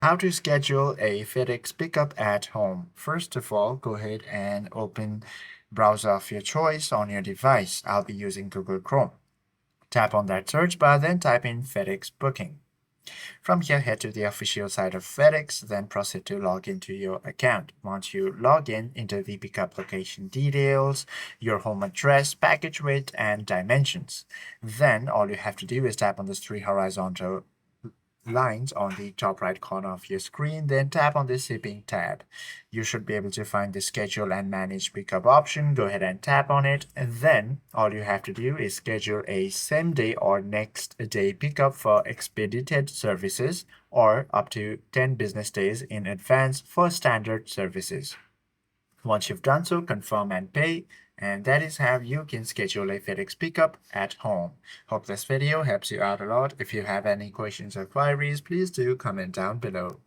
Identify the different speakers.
Speaker 1: How to schedule a FedEx pickup at home. First of all, go ahead and open browser of your choice on your device. I'll be using Google Chrome. Tap on that search bar, then type in FedEx booking. From here, head to the official site of FedEx, then proceed to log into your account. Once you log in, enter the pickup location details, your home address, package weight, and dimensions. Then all you have to do is tap on these three horizontal lines on the top right corner of your screen, then tap on the shipping tab. You should be able to find the schedule and manage pickup option. Go ahead and tap on it, and then all you have to do is schedule a same day or next day pickup for expedited services or up to 10 business days in advance for standard services. Once you've done so, confirm and pay, and that is how you can schedule a FedEx pickup at home. Hope this video helps you out a lot. If you have any questions or queries, please do comment down below.